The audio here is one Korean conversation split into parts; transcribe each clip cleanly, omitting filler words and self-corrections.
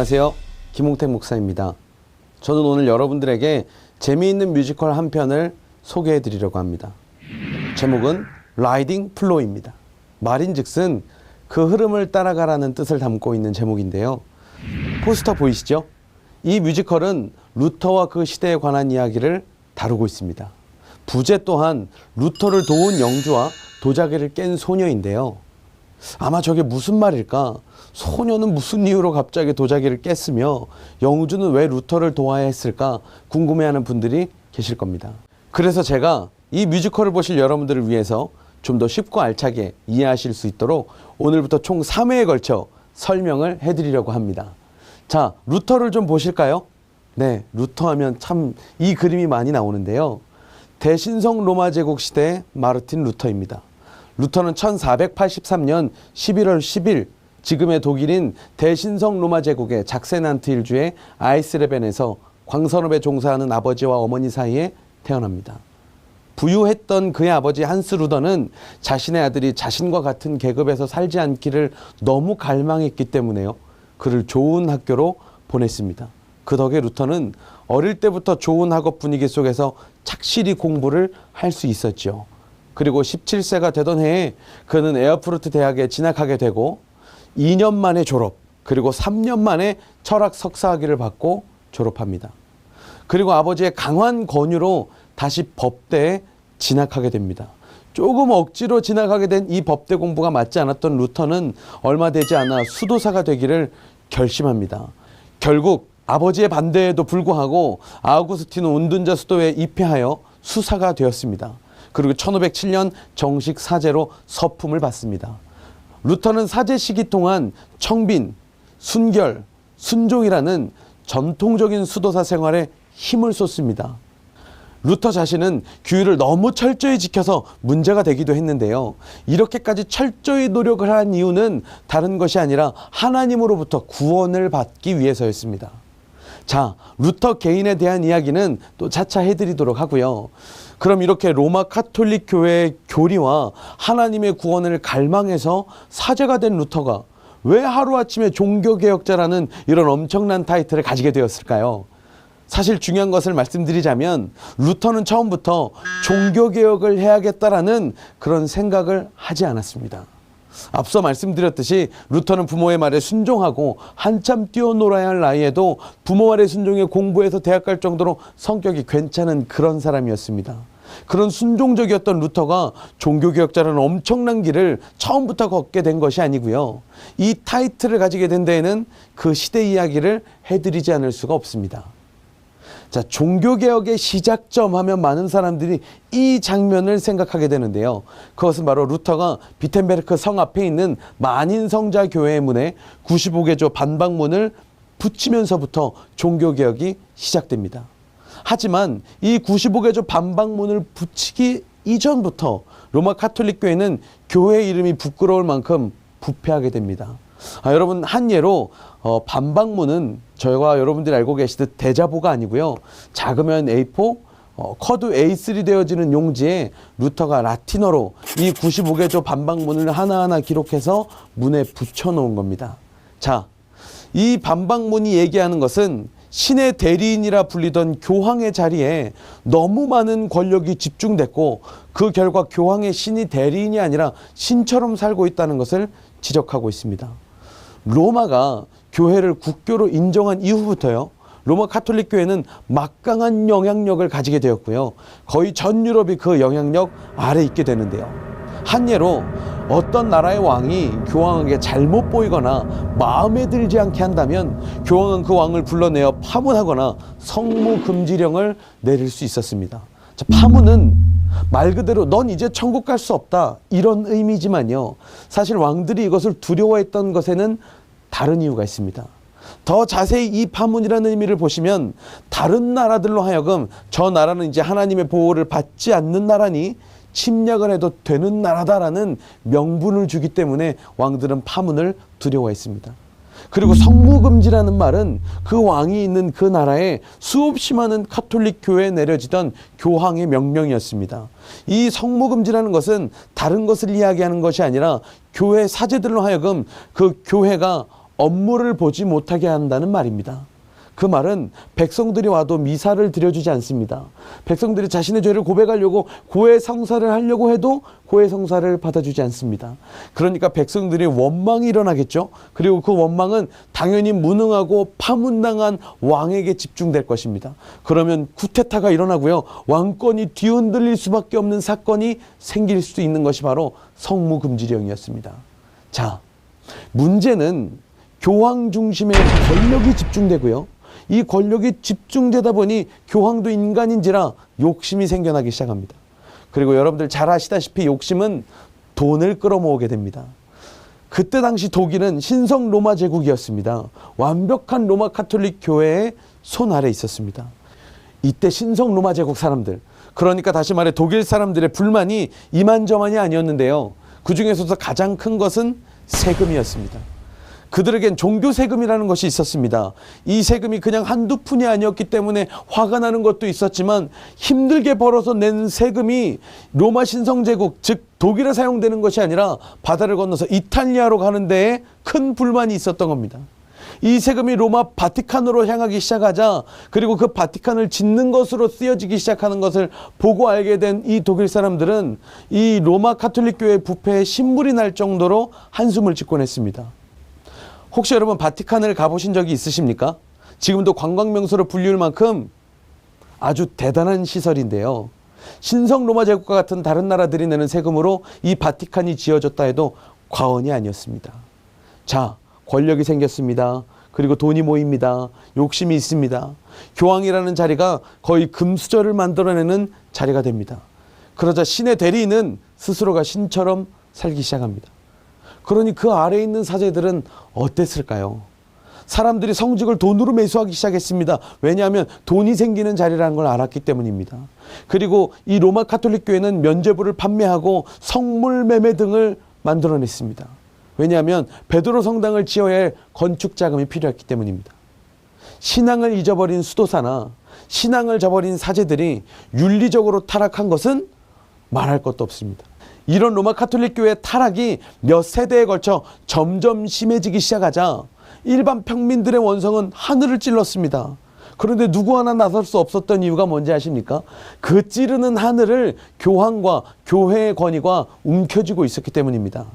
안녕하세요. 김홍택 목사입니다. 저는 오늘 여러분들에게 재미있는 뮤지컬 한 편을 소개해 드리려고 합니다. 제목은 라이딩 플로우입니다. 말인즉슨 그 흐름을 따라가라는 뜻을 담고 있는 제목인데요. 포스터 보이시죠? 이 뮤지컬은 루터와 그 시대에 관한 이야기를 다루고 있습니다. 부제 또한 루터를 도운 영주와 도자기를 깬 소녀인데요. 아마 저게 무슨 말일까? 소녀는 무슨 이유로 갑자기 도자기를 깼으며 영주는 왜 루터를 도와야 했을까 궁금해하는 분들이 계실 겁니다. 그래서 제가 이 뮤지컬을 보실 여러분들을 위해서 좀 더 쉽고 알차게 이해하실 수 있도록 오늘부터 총 3회에 걸쳐 설명을 해드리려고 합니다. 자, 루터를 좀 보실까요? 네, 루터 하면 참 이 그림이 많이 나오는데요. 대신성 로마 제국 시대의 마르틴 루터입니다. 루터는 1483년 11월 10일 지금의 독일인 대신성 로마 제국의 작센안트 일주의 아이스레벤에서 광산업에 종사하는 아버지와 어머니 사이에 태어납니다. 부유했던 그의 아버지 한스 루더는 자신의 아들이 자신과 같은 계급에서 살지 않기를 너무 갈망했기 때문에요. 그를 좋은 학교로 보냈습니다. 그 덕에 루터는 어릴 때부터 좋은 학업 분위기 속에서 착실히 공부를 할 수 있었죠. 그리고 17세가 되던 해에 그는 에어프루트 대학에 진학하게 되고 2년 만에 졸업, 그리고 3년 만에 철학 석사학위를 받고 졸업합니다. 그리고 아버지의 강한 권유로 다시 법대에 진학하게 됩니다. 조금 억지로 진학하게 된 이 법대 공부가 맞지 않았던 루터는 얼마 되지 않아 수도사가 되기를 결심합니다. 결국 아버지의 반대에도 불구하고 아우구스티누 운둔자 수도에 입회하여 수사가 되었습니다. 그리고 1507년 정식 사제로 서품을 받습니다. 루터는 사제 시기 동안 청빈, 순결, 순종이라는 전통적인 수도사 생활에 힘을 쏟습니다. 루터 자신은 규율을 너무 철저히 지켜서 문제가 되기도 했는데요. 이렇게까지 철저히 노력을 한 이유는 다른 것이 아니라 하나님으로부터 구원을 받기 위해서였습니다. 자, 루터 개인에 대한 이야기는 또 차차 해드리도록 하고요. 그럼 이렇게 로마 카톨릭 교회의 교리와 하나님의 구원을 갈망해서 사제가 된 루터가 왜 하루아침에 종교개혁자라는 이런 엄청난 타이틀을 가지게 되었을까요? 사실 중요한 것을 말씀드리자면 루터는 처음부터 종교개혁을 해야겠다라는 그런 생각을 하지 않았습니다. 앞서 말씀드렸듯이 루터는 부모의 말에 순종하고 한참 뛰어놀아야 할 나이에도 부모 말에 순종해 공부해서 대학 갈 정도로 성격이 괜찮은 그런 사람이었습니다. 그런 순종적이었던 루터가 종교개혁자라는 엄청난 길을 처음부터 걷게 된 것이 아니고요. 이 타이틀을 가지게 된 데에는 그 시대 이야기를 해드리지 않을 수가 없습니다. 자, 종교개혁의 시작점 하면 많은 사람들이 이 장면을 생각하게 되는데요. 그것은 바로 루터가 비텐베르크 성 앞에 있는 만인성자교회의 문에 95개조 반박문을 붙이면서부터 종교개혁이 시작됩니다. 하지만 이 95개조 반박문을 붙이기 이전부터 로마 카톨릭 교회는 교회 이름이 부끄러울 만큼 부패하게 됩니다. 여러분, 한 예로 반박문은 저희가 여러분들이 알고 계시듯 대자보가 아니고요. 작으면 A4, 커도 A3 되어지는 용지에 루터가 라틴어로 이 95개조 반박문을 하나하나 기록해서 문에 붙여놓은 겁니다. 자, 이 반박문이 얘기하는 것은 신의 대리인이라 불리던 교황의 자리에 너무 많은 권력이 집중됐고 그 결과 교황의 신이 대리인이 아니라 신처럼 살고 있다는 것을 지적하고 있습니다. 로마가 교회를 국교로 인정한 이후부터요, 로마 카톨릭 교회는 막강한 영향력을 가지게 되었고요. 거의 전 유럽이 그 영향력 아래 있게 되는데요. 한 예로 어떤 나라의 왕이 교황에게 잘못 보이거나 마음에 들지 않게 한다면 교황은 그 왕을 불러내어 파문하거나 성무금지령을 내릴 수 있었습니다. 자, 파문은 말 그대로 넌 이제 천국 갈 수 없다 이런 의미지만요. 사실 왕들이 이것을 두려워했던 것에는 다른 이유가 있습니다. 더 자세히 이 파문이라는 의미를 보시면 다른 나라들로 하여금 저 나라는 이제 하나님의 보호를 받지 않는 나라니 침략을 해도 되는 나라다라는 명분을 주기 때문에 왕들은 파문을 두려워했습니다. 그리고 성무금지라는 말은 그 왕이 있는 그 나라에 수없이 많은 카톨릭 교회에 내려지던 교황의 명령이었습니다. 이 성무금지라는 것은 다른 것을 이야기하는 것이 아니라 교회 사제들로 하여금 그 교회가 업무를 보지 못하게 한다는 말입니다. 그 말은 백성들이 와도 미사를 드려주지 않습니다. 백성들이 자신의 죄를 고백하려고 고해성사를 하려고 해도 고해성사를 받아주지 않습니다. 그러니까 백성들이 원망이 일어나겠죠. 그리고 그 원망은 당연히 무능하고 파문당한 왕에게 집중될 것입니다. 그러면 쿠데타가 일어나고요. 왕권이 뒤흔들릴 수밖에 없는 사건이 생길 수 있는 것이 바로 성무금지령이었습니다. 자, 문제는 교황 중심의 권력이 집중되고요. 이 권력이 집중되다 보니 교황도 인간인지라 욕심이 생겨나기 시작합니다. 그리고 여러분들 잘 아시다시피 욕심은 돈을 끌어모으게 됩니다. 그때 당시 독일은 신성 로마 제국이었습니다. 완벽한 로마 카톨릭 교회의 손 아래 있었습니다. 이때 신성 로마 제국 사람들, 그러니까 다시 말해 독일 사람들의 불만이 이만저만이 아니었는데요. 그 중에서도 가장 큰 것은 세금이었습니다. 그들에겐 종교 세금이라는 것이 있었습니다. 이 세금이 그냥 한두 푼이 아니었기 때문에 화가 나는 것도 있었지만 힘들게 벌어서 낸 세금이 로마 신성제국, 즉 독일에 사용되는 것이 아니라 바다를 건너서 이탈리아로 가는 데에 큰 불만이 있었던 겁니다. 이 세금이 로마 바티칸으로 향하기 시작하자, 그리고 그 바티칸을 짓는 것으로 쓰여지기 시작하는 것을 보고 알게 된 이 독일 사람들은 이 로마 카톨릭 교회 부패에 신물이 날 정도로 한숨을 짓곤 했습니다. 혹시 여러분 바티칸을 가보신 적이 있으십니까? 지금도 관광명소로 불리울 만큼 아주 대단한 시설인데요. 신성 로마 제국과 같은 다른 나라들이 내는 세금으로 이 바티칸이 지어졌다 해도 과언이 아니었습니다. 자, 권력이 생겼습니다. 그리고 돈이 모입니다. 욕심이 있습니다. 교황이라는 자리가 거의 금수저를 만들어내는 자리가 됩니다. 그러자 신의 대리인은 스스로가 신처럼 살기 시작합니다. 그러니 그 아래에 있는 사제들은 어땠을까요? 사람들이 성직을 돈으로 매수하기 시작했습니다. 왜냐하면 돈이 생기는 자리라는 걸 알았기 때문입니다. 그리고 이 로마 카톨릭 교회는 면죄부를 판매하고 성물 매매 등을 만들어냈습니다. 왜냐하면 베드로 성당을 지어야 할 건축 자금이 필요했기 때문입니다. 신앙을 잊어버린 수도사나 신앙을 저버린 사제들이 윤리적으로 타락한 것은 말할 것도 없습니다. 이런 로마 카톨릭 교회의 타락이 몇 세대에 걸쳐 점점 심해지기 시작하자 일반 평민들의 원성은 하늘을 찔렀습니다. 그런데 누구 하나 나설 수 없었던 이유가 뭔지 아십니까? 그 찌르는 하늘을 교황과 교회의 권위가 움켜쥐고 있었기 때문입니다.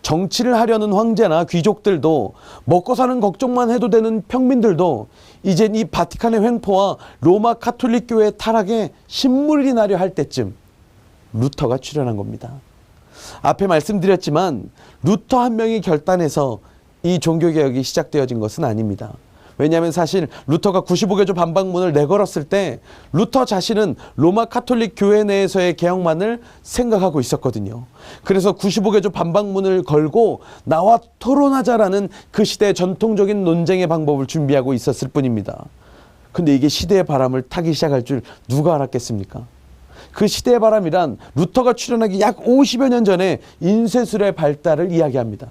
정치를 하려는 황제나 귀족들도, 먹고 사는 걱정만 해도 되는 평민들도 이젠 이 바티칸의 횡포와 로마 카톨릭 교회의 타락에 신물이 나려 할 때쯤 루터가 출현한 겁니다. 앞에 말씀드렸지만 루터 한 명이 결단해서 이 종교개혁이 시작되어진 것은 아닙니다. 왜냐하면 사실 루터가 95개조 반박문을 내걸었을 때 루터 자신은 로마 카톨릭 교회 내에서의 개혁만을 생각하고 있었거든요. 그래서 95개조 반박문을 걸고 나와 토론하자라는 그 시대의 전통적인 논쟁의 방법을 준비하고 있었을 뿐입니다. 근데 이게 시대의 바람을 타기 시작할 줄 누가 알았겠습니까? 그 시대의 바람이란 루터가 출현하기 약 50여 년 전에 인쇄술의 발달을 이야기합니다.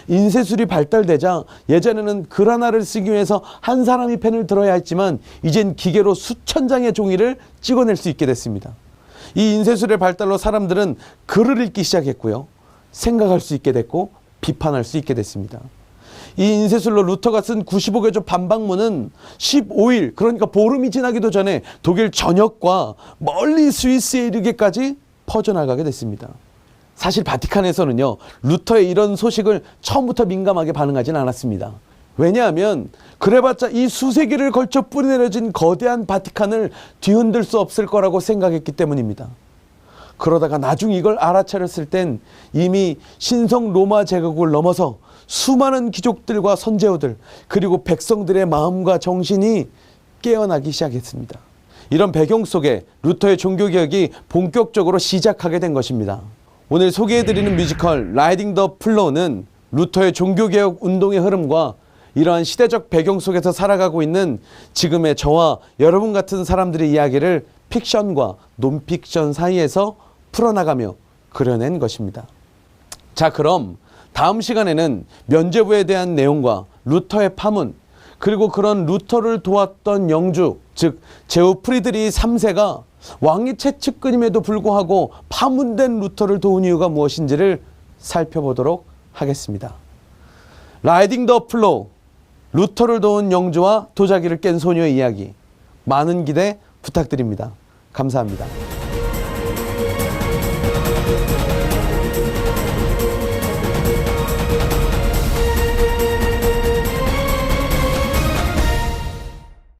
인쇄술이 발달되자 예전에는 글 하나를 쓰기 위해서 한 사람이 펜을 들어야 했지만 이젠 기계로 수천 장의 종이를 찍어낼 수 있게 됐습니다. 이 인쇄술의 발달로 사람들은 글을 읽기 시작했고요. 생각할 수 있게 됐고 비판할 수 있게 됐습니다. 이 인쇄술로 루터가 쓴 95개조 반박문은 15일, 그러니까 보름이 지나기도 전에 독일 전역과 멀리 스위스에 이르기까지 퍼져나가게 됐습니다. 사실 바티칸에서는요, 루터의 이런 소식을 처음부터 민감하게 반응하진 않았습니다. 왜냐하면 그래봤자 이 수세기를 걸쳐 뿌리내려진 거대한 바티칸을 뒤흔들 수 없을 거라고 생각했기 때문입니다. 그러다가 나중에 이걸 알아차렸을 땐 이미 신성 로마 제국을 넘어서 수많은 귀족들과 선제후들, 그리고 백성들의 마음과 정신이 깨어나기 시작했습니다. 이런 배경 속에 루터의 종교개혁이 본격적으로 시작하게 된 것입니다. 오늘 소개해드리는 뮤지컬 라이딩 더 플로우는 루터의 종교개혁 운동의 흐름과 이러한 시대적 배경 속에서 살아가고 있는 지금의 저와 여러분 같은 사람들의 이야기를 픽션과 논픽션 사이에서 풀어나가며 그려낸 것입니다. 자, 그럼 다음 시간에는 면죄부에 대한 내용과 루터의 파문, 그리고 그런 루터를 도왔던 영주, 즉 제후 프리드리히 3세가 왕위 채측근임에도 불구하고 파문된 루터를 도운 이유가 무엇인지를 살펴보도록 하겠습니다. 라이딩 더 플로우, 루터를 도운 영주와 도자기를 깬 소녀의 이야기, 많은 기대 부탁드립니다. 감사합니다.